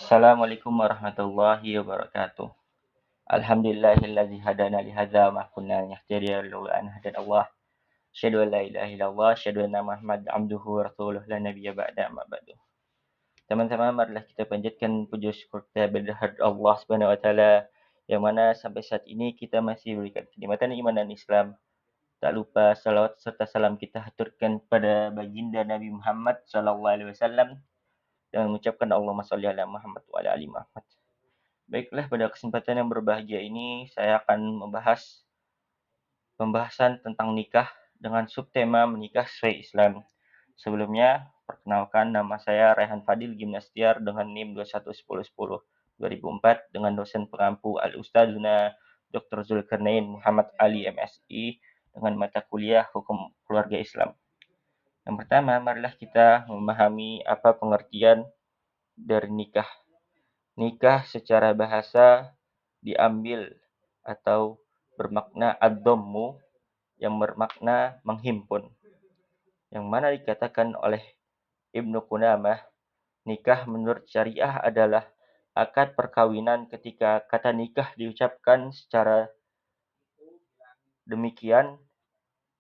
Assalamualaikum warahmatullahi wabarakatuh. Alhamdulillahilladzi hadana li hadza wa ma kunna nahtadiya laula an hadana Allah. Asyhadu an la ilaha illallah, asyhadu anna Muhammad abduhu wa rasuluh la nabiyya ba'da amma ba'du. Teman-teman, marilah kita panjatkan puji syukur kita kehadirat Allah Subhanahu wa taala yang mana sampai saat ini kita masih diberikan kenikmatan iman dan Islam. Tak lupa salawat serta salam kita haturkan pada baginda Nabi Muhammad sallallahu alaihi wasallam dan mengucapkan Allahumma shalli ala Muhammad wa ala ali Muhammad. Baiklah, pada kesempatan yang berbahagia ini saya akan membahas pembahasan tentang nikah dengan subtema menikah sesuai Islam. Sebelumnya, perkenalkan nama saya Rehan Fadil Gimnastiar dengan NIM 211010 2004 dengan dosen pengampu Al-Ustadzuna Dr. Zulkarnain Muhammad Ali MSI dengan mata kuliah Hukum Keluarga Islam. Yang pertama, marilah kita memahami apa pengertian dari nikah. Nikah secara bahasa diambil atau bermakna ad-dhammu yang bermakna menghimpun. Yang mana dikatakan oleh Ibnu Qudamah, nikah menurut syariah adalah akad perkawinan ketika kata nikah diucapkan secara demikian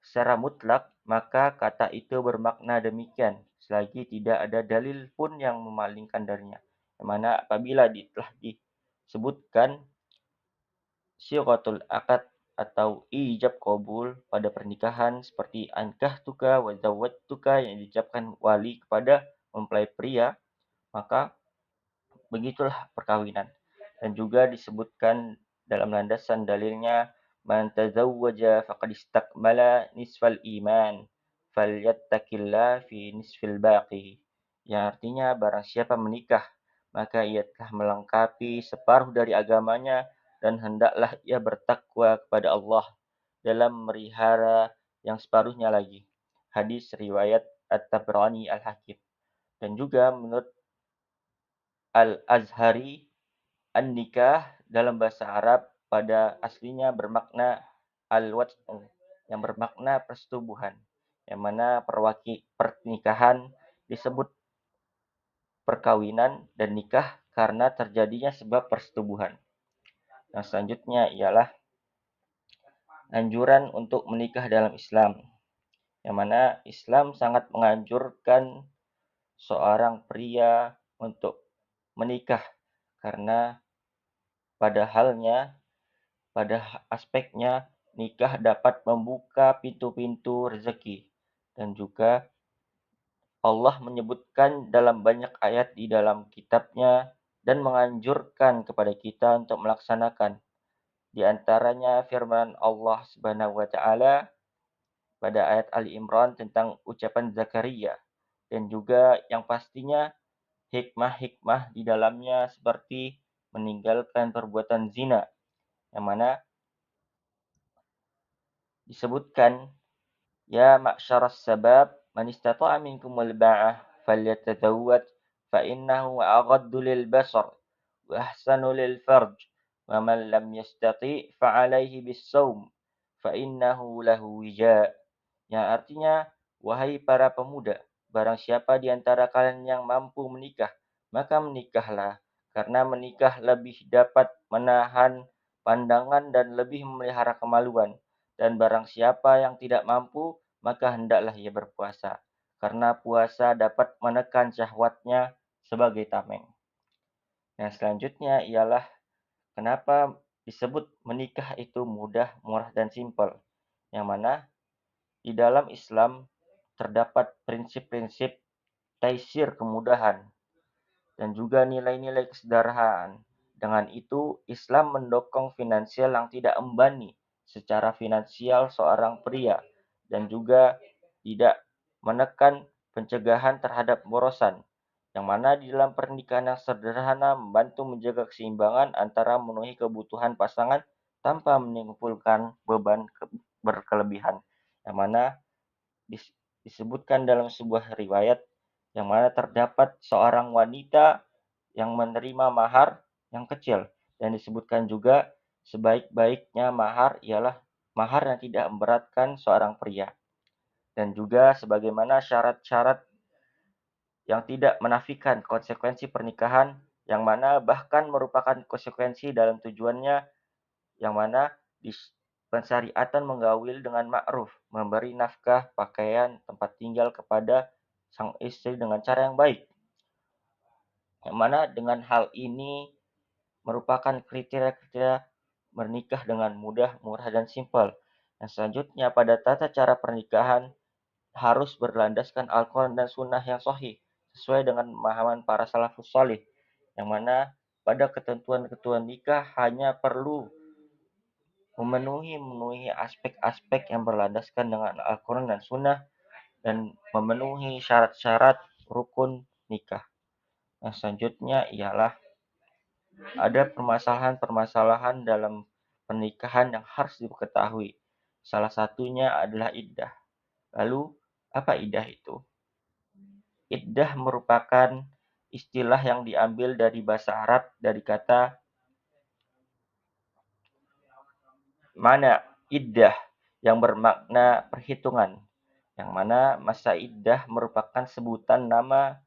secara mutlak, maka kata itu bermakna demikian selagi tidak ada dalil pun yang memalingkan darinya. Yang mana apabila telah disebutkan sighatul akad atau ijab qabul pada pernikahan seperti ankahtuka wa zawwajtuka yang diucapkan wali kepada mempelai pria, maka begitulah perkawinan. Dan juga disebutkan dalam landasan dalilnya man tazawwaja faqad istakmala nisfal iman falyattaqillah fi nisfil baqi. Yang artinya barang siapa menikah maka ia telah melengkapi separuh dari agamanya dan hendaklah ia bertakwa kepada Allah dalam memelihara yang separuhnya lagi. Hadis riwayat At-Tabrani Al-Hakim. Dan juga menurut Al-Azhari, an-nikah dalam bahasa Arab pada aslinya bermakna al-wat'u, yang bermakna persetubuhan, yang mana pernikahan disebut perkawinan dan nikah karena terjadinya sebab persetubuhan. Yang selanjutnya ialah anjuran untuk menikah dalam Islam, yang mana Islam sangat menganjurkan seorang pria untuk menikah karena pada aspeknya nikah dapat membuka pintu-pintu rezeki. Dan juga Allah menyebutkan dalam banyak ayat di dalam kitabnya dan menganjurkan kepada kita untuk melaksanakan. Di antaranya firman Allah Subhanahu wa taala pada ayat Ali Imran tentang ucapan Zakaria, dan juga yang pastinya hikmah-hikmah di dalamnya seperti meninggalkan perbuatan zina, yang mana disebutkan ya ma'syaras sabab man istata'a minkumul ba'ah falyatazawwaj fa innahu aghaddu lil basar wa ahsanu lil farj wa man lam yastati' fa 'alaihi bis-shaum fa innahu lahu wija'. Yang artinya, wahai para pemuda, barang siapa di antara kalian yang mampu menikah, maka menikahlah, karena menikah lebih dapat menahan pandangan dan lebih memelihara kemaluan. Dan barang siapa yang tidak mampu, maka hendaklah ia berpuasa, karena puasa dapat menekan syahwatnya sebagai tameng. Yang selanjutnya ialah kenapa disebut menikah itu mudah, murah, dan simpel. Yang mana di dalam Islam terdapat prinsip-prinsip taisir kemudahan dan juga nilai-nilai kesederhanaan. Dengan itu, Islam mendukung finansial yang tidak membebani secara finansial seorang pria dan juga tidak menekan pencegahan terhadap borosan, yang mana di dalam pernikahan yang sederhana membantu menjaga keseimbangan antara memenuhi kebutuhan pasangan tanpa menimbulkan beban berkelebihan, yang mana disebutkan dalam sebuah riwayat yang mana terdapat seorang wanita yang menerima mahar yang kecil, dan disebutkan juga sebaik-baiknya mahar ialah mahar yang tidak memberatkan seorang pria, dan juga sebagaimana syarat-syarat yang tidak menafikan konsekuensi pernikahan yang mana bahkan merupakan konsekuensi dalam tujuannya, yang mana pensyariatan menggaul dengan ma'ruf, memberi nafkah, pakaian, tempat tinggal kepada sang istri dengan cara yang baik. Yang mana dengan hal ini merupakan kriteria-kriteria menikah dengan mudah, murah, dan simpel. Yang selanjutnya pada tata cara pernikahan harus berlandaskan Al-Quran dan Sunnah yang sahih sesuai dengan pemahaman para salafus salih, yang mana pada ketentuan-ketentuan nikah hanya perlu memenuhi aspek-aspek yang berlandaskan dengan Al-Quran dan Sunnah dan memenuhi syarat-syarat rukun nikah. Yang selanjutnya ialah ada permasalahan-permasalahan dalam pernikahan yang harus diketahui. Salah satunya adalah iddah. Lalu, apa iddah itu? Iddah merupakan istilah yang diambil dari bahasa Arab dari kata mana iddah yang bermakna perhitungan, yang mana masa iddah merupakan sebutan nama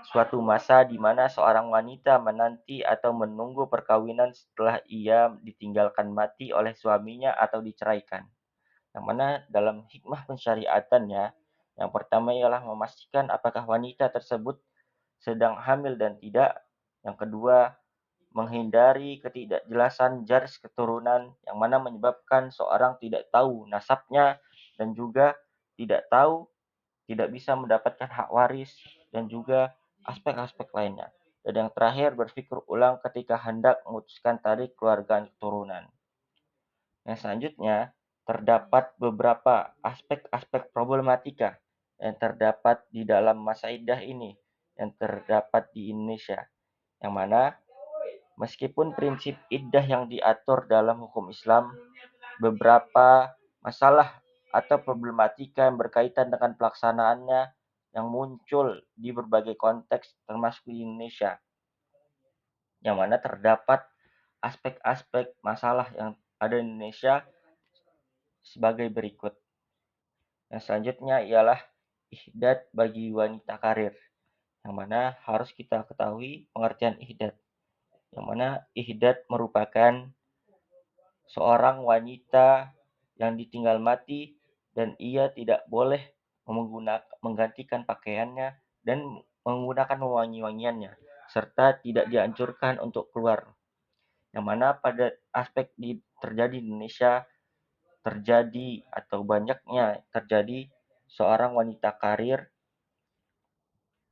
suatu masa di mana seorang wanita menanti atau menunggu perkawinan setelah ia ditinggalkan mati oleh suaminya atau diceraikan. Yang mana dalam hikmah pensyariatannya, yang pertama ialah memastikan apakah wanita tersebut sedang hamil dan tidak. Yang kedua, menghindari ketidakjelasan garis keturunan yang mana menyebabkan seorang tidak tahu nasabnya dan juga tidak bisa mendapatkan hak waris dan juga aspek-aspek lainnya. Dan yang terakhir, berpikir ulang ketika hendak memutuskan tarik keluarga keturunan. Yang selanjutnya, terdapat beberapa aspek-aspek problematika yang terdapat di dalam masa iddah ini yang terdapat di Indonesia. Yang mana meskipun prinsip iddah yang diatur dalam hukum Islam, beberapa masalah atau problematika yang berkaitan dengan pelaksanaannya yang muncul di berbagai konteks termasuk di Indonesia. Yang mana terdapat aspek-aspek masalah yang ada di Indonesia sebagai berikut. Yang selanjutnya ialah ihdad bagi wanita karir, yang mana harus kita ketahui pengertian ihdad. Yang mana ihdad merupakan seorang wanita yang ditinggal mati dan ia tidak boleh menggantikan pakaiannya dan menggunakan wangi-wangiannya, serta tidak dianjurkan untuk keluar. Yang mana pada aspek terjadi di Indonesia terjadi atau banyaknya terjadi seorang wanita karir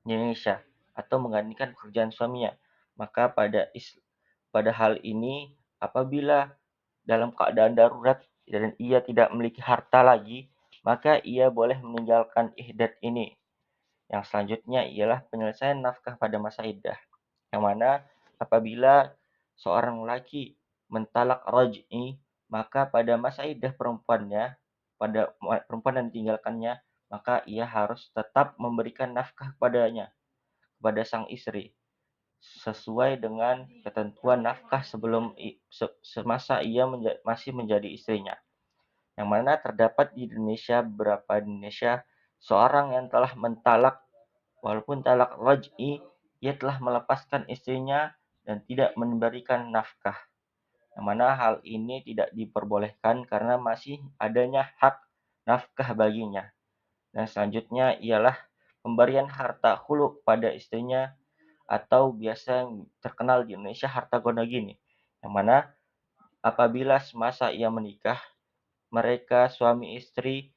di Indonesia atau menggantikan pekerjaan suaminya. Maka pada hal ini apabila dalam keadaan darurat dan ia tidak memiliki harta lagi, maka ia boleh meninggalkan ihdad ini. Yang selanjutnya ialah penyelesaian nafkah pada masa iddah. Yang mana apabila seorang laki mentalak raj'i, maka pada masa iddah pada perempuan yang ditinggalkannya, maka ia harus tetap memberikan nafkah kepada sang istri sesuai dengan ketentuan nafkah sebelum semasa ia masih menjadi istrinya. Yang mana terdapat di Indonesia seorang yang telah mentalak walaupun talak raj'i, ia telah melepaskan istrinya dan tidak memberikan nafkah. Yang mana hal ini tidak diperbolehkan karena masih adanya hak nafkah baginya. Dan selanjutnya ialah pemberian harta khulu pada istrinya atau biasa yang terkenal di Indonesia harta gonogini. Yang mana apabila semasa ia menikah, mereka suami istri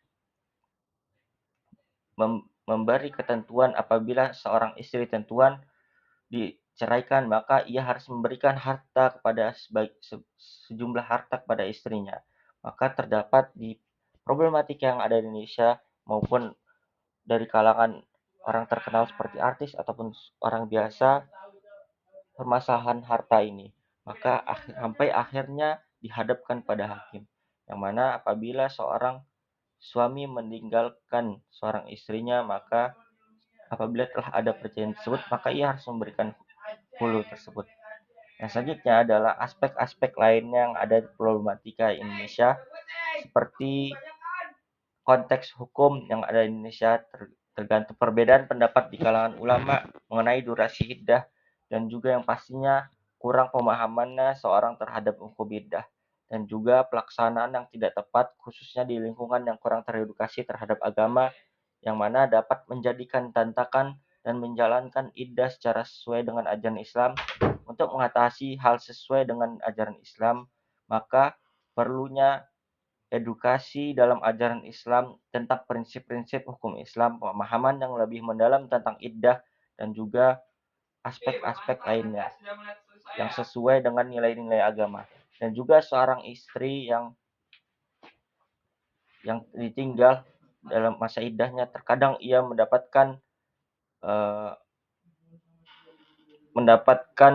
memberi ketentuan apabila seorang istri tentuan diceraikan, maka ia harus memberikan harta kepada sejumlah harta kepada istrinya. Maka terdapat di problematika yang ada di Indonesia maupun dari kalangan orang terkenal seperti artis ataupun orang biasa permasalahan harta ini. Maka sampai akhirnya dihadapkan pada hakim. Yang mana apabila seorang suami meninggalkan seorang istrinya, maka apabila telah ada perjanjian tersebut, maka ia harus memberikan hulu tersebut. Yang selanjutnya adalah aspek-aspek lainnya yang ada di problematika Indonesia, seperti konteks hukum yang ada di Indonesia tergantung perbedaan pendapat di kalangan ulama mengenai durasi iddah dan juga yang pastinya kurang pemahamannya seorang terhadap hukum iddah, dan juga pelaksanaan yang tidak tepat khususnya di lingkungan yang kurang teredukasi terhadap agama, yang mana dapat menjadikan tantangan dan menjalankan iddah secara sesuai dengan ajaran Islam. Untuk mengatasi hal sesuai dengan ajaran Islam, maka perlunya edukasi dalam ajaran Islam tentang prinsip-prinsip hukum Islam, pemahaman yang lebih mendalam tentang iddah, dan juga aspek-aspek lainnya yang sesuai dengan nilai-nilai agama. Dan juga seorang istri yang ditinggal dalam masa iddahnya, terkadang ia eh, mendapatkan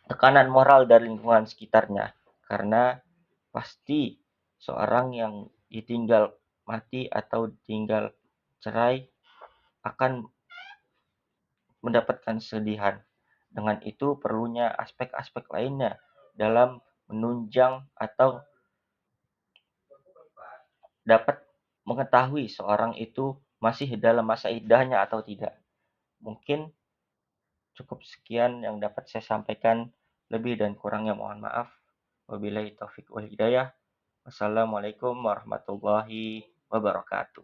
tekanan moral dari lingkungan sekitarnya, karena pasti seorang yang ditinggal mati atau ditinggal cerai akan mendapatkan kesedihan. Dengan itu perlunya aspek-aspek lainnya dalam menunjang atau dapat mengetahui seorang itu masih dalam masa iddahnya atau tidak. Mungkin cukup sekian yang dapat saya sampaikan. Lebih dan kurangnya mohon maaf. Wabillahi taufik wal hidayah. Wassalamualaikum warahmatullahi wabarakatuh.